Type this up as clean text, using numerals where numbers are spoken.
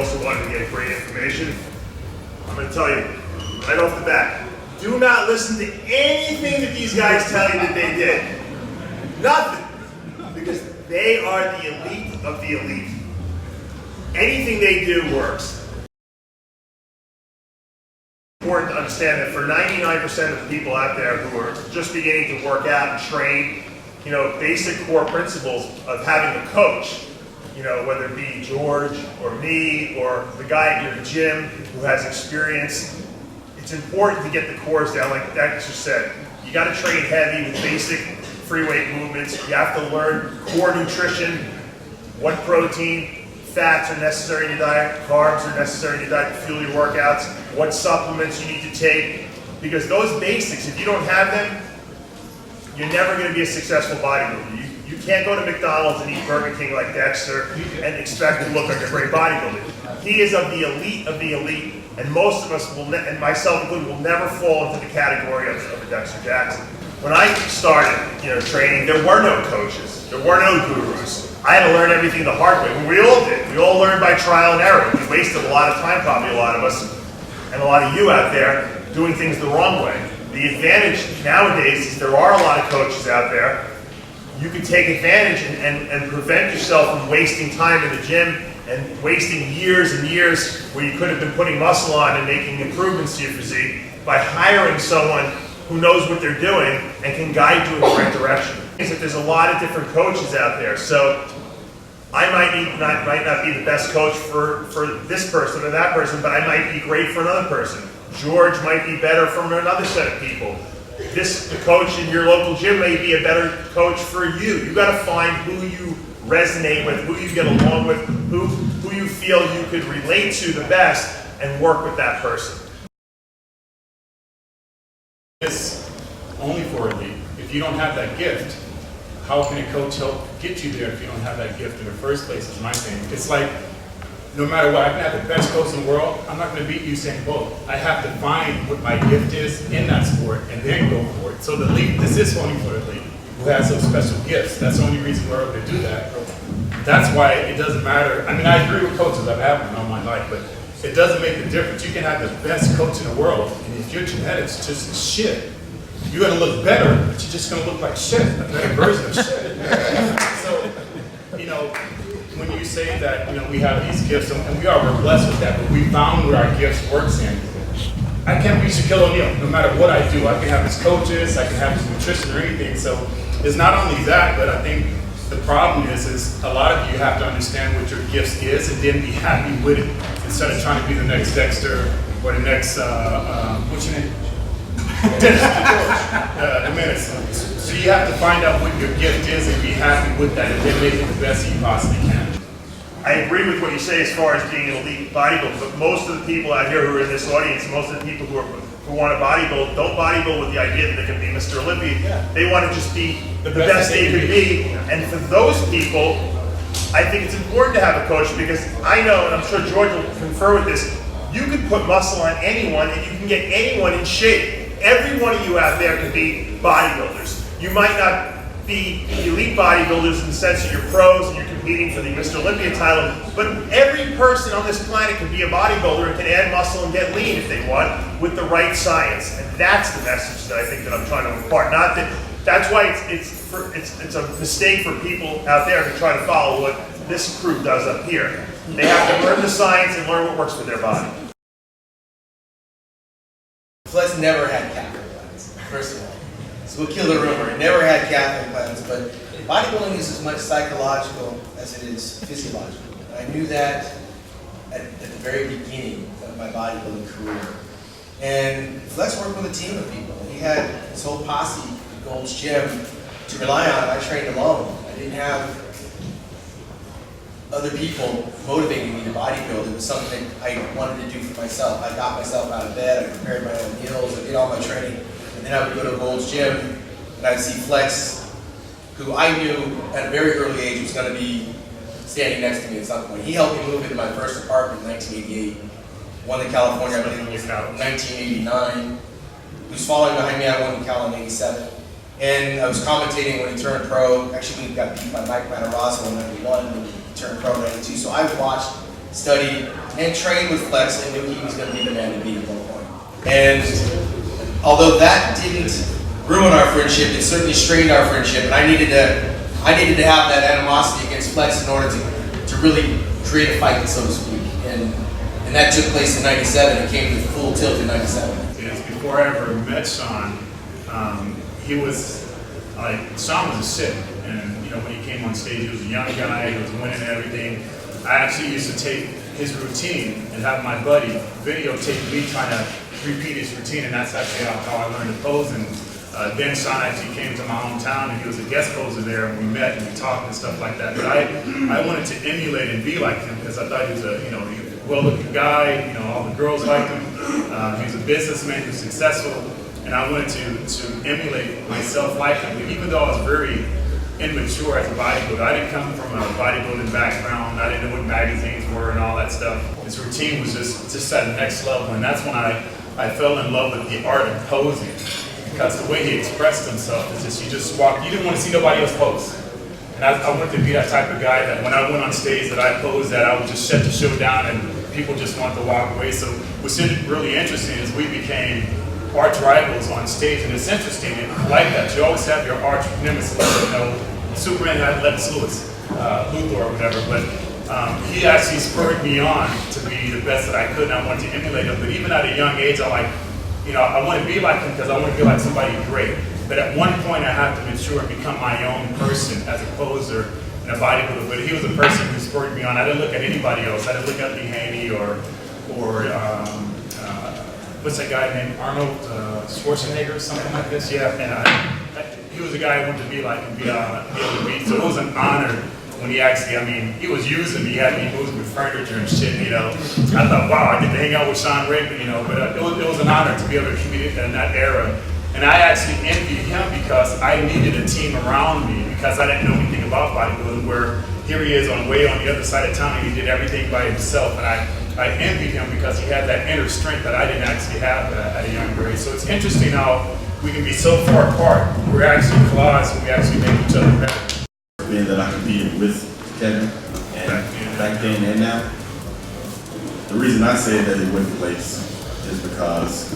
also wanted to get great information. I'm going to tell you right off the bat, do not listen to anything that these guys tell you that they did. Nothing. Because they are the elite of the elite. Anything they do works. It's important to understand that for 99% of the people out there who are just beginning to work out and train, you know, basic core principles of having a coach, you know, whether it be George or me or the guy at your gym who has experience, it's important to get the cores down. Like Dexter said, you got to train heavy with basic free weight movements. You have to learn core nutrition, what protein, fats are necessary in your diet, carbs are necessary in your diet to fuel your workouts, what supplements you need to take, because those basics, if you don't have them, you're never going to be a successful bodybuilder. You can't go to McDonald's and eat Burger King like Dexter and expect to look like a great bodybuilder. He is of the elite, and most of us will, and myself included, will never fall into the category of a Dexter Jackson. When I started, you know, training, there were no coaches, there were no gurus. I had to learn everything the hard way. We all did. We all learned by trial and error. We wasted a lot of time, probably a lot of us, and a lot of you out there, doing things the wrong way. The advantage nowadays is there are a lot of coaches out there. You can take advantage and prevent yourself from wasting time in the gym and wasting years and years where you could have been putting muscle on and making improvements to your physique by hiring someone who knows what they're doing and can guide you in the right direction. Is that there's a lot of different coaches out there. So I might not be the best coach for this person or that person, but I might be great for another person. George might be better from another set of people. The coach in your local gym may be a better coach for you. You got to find who you resonate with, who you get along with, who you feel you could relate to the best, and work with that person. It's only for elite. If you don't have that gift, how can a coach help get you there if you don't have that gift in the first place, is my thing. It's like, no matter what, I can have the best coach in the world, I'm not going to beat Usain Bolt. I have to find what my gift is in that sport and then go for it. So the elite, this is only for the elite who has those special gifts. That's the only reason we're able to do that. That's why it doesn't matter. I mean, I agree with coaches. I've had one all my life, but it doesn't make the difference. You can have the best coach in the world, and if your genetics just shit, you're going to look better, but you're just going to look like shit, a better version of shit. So, you know, when you say that, you know, we have these gifts, and we're blessed with that, but we found where our gifts works in. I can't be Shaquille O'Neal, no matter what I do. I can have his coaches, I can have his nutrition or anything. So it's not only that, but I think the problem is a lot of you have to understand what your gifts is and then be happy with it instead of trying to be the next Dexter or the next, what's your name? The Menace. So you have to find out what your gift is and be happy with that and then make it the best you possibly can. I agree with what you say as far as being an elite bodybuilder, but most of the people out here who are in this audience, most of the people who want to bodybuild, don't bodybuild with the idea that they can be Mr. Olympia. Yeah. They want to just be the best they could be. And for those people, I think it's important to have a coach because I know, and I'm sure George will confer with this, you can put muscle on anyone and you can get anyone in shape. Every one of you out there can be bodybuilders. You might not be elite bodybuilders in the sense that you're pros and you're competing for the Mr. Olympia title, but every person on this planet can be a bodybuilder and can add muscle and get lean if they want with the right science. And that's the message that I think that I'm trying to impart. Not that that's why it's a mistake for people out there to try to follow what this crew does up here. They have to learn the science and learn what works for their body. Flex never had calf implants, first of all. So we'll kill the rumor. It never had calf implants, but bodybuilding is as much psychological as it is physiological. And I knew that at the very beginning of my bodybuilding career. And Flex worked with a team of people. He had his whole posse at Gold's Gym to rely on. I trained alone. I didn't have other people motivating me to bodybuild. It was something I wanted to do for myself. I got myself out of bed, I prepared my own meals, I did all my training, and then I would go to Gold's Gym and I'd see Flex, who I knew at a very early age was going to be standing next to me at some point. He helped me move into my first apartment in 1988, won the California, I believe it was 1989. He was following behind me, I won the Cal in 87. And I was commentating when he turned pro. Actually, we got beat by Mike Matarazzo in 91 when he turned pro in 92. So I watched studied, and trained with Flex and knew he was going to be the man to beat at one point. And although that didn't ruin our friendship, it certainly strained our friendship, and I needed to have that animosity against Flex in order to really create a fight, so to speak. And that took place in '97. It came to full tilt in '97. Yes, before I ever met Shawn, he was like, Shawn was a sick, and you know, when he came on stage, he was a young guy, he was winning everything. I actually used to take his routine and have my buddy videotape me trying to repeat his routine, and that's actually how I learned to pose. And then Shawn actually came to my hometown, and he was a guest poser there, and we met and we talked and stuff like that. But I wanted to emulate and be like him because I thought he was a well-looking guy. You know, all the girls liked him. He was a businessman, he was successful, and I wanted to emulate myself like him. And even though I was very immature as a bodybuilder, I didn't come from a bodybuilding background. I didn't know what magazines were and all that stuff. His routine was just at the next level, and that's when I fell in love with the art of posing. Because the way he expressed himself is just, you just walk, you didn't want to see nobody else pose. And I wanted to be that type of guy that when I went on stage that I posed that I would just shut the show down and people just wanted to walk away. So what's really interesting is we became arch rivals on stage, and it's interesting, and like that, you always have your arch nemesis. You know, Superman had Lex Luthor or whatever, but he actually spurred me on to be the best that I could, and I wanted to emulate him. But even at a young age, I want to be like him because I want to be like somebody great. But at one point, I have to mature and become my own person as a poser and a bodybuilder. But he was a person who spurred me on. I didn't look at anybody else. I didn't look at Lee Haney or what's that guy named Arnold Schwarzenegger or something like this? Yeah, and he was a guy I wanted to be like and be able to beat. So it was an honor when he actually, he was using me. He had me moving with furniture and shit, you know. I thought, wow, I get to hang out with Shawn Raven, you know. But it was an honor to be able to compete in that era. And I actually envied him because I needed a team around me because I didn't know anything about bodybuilding, where here he is way on the other side of town and he did everything by himself. And I envied him because he had that inner strength that I didn't actually have at a young age. So it's interesting how we can be so far apart. We're actually claws and we actually make each other better. Being that I competed with Kevin and back then and now, the reason I say that it went place is because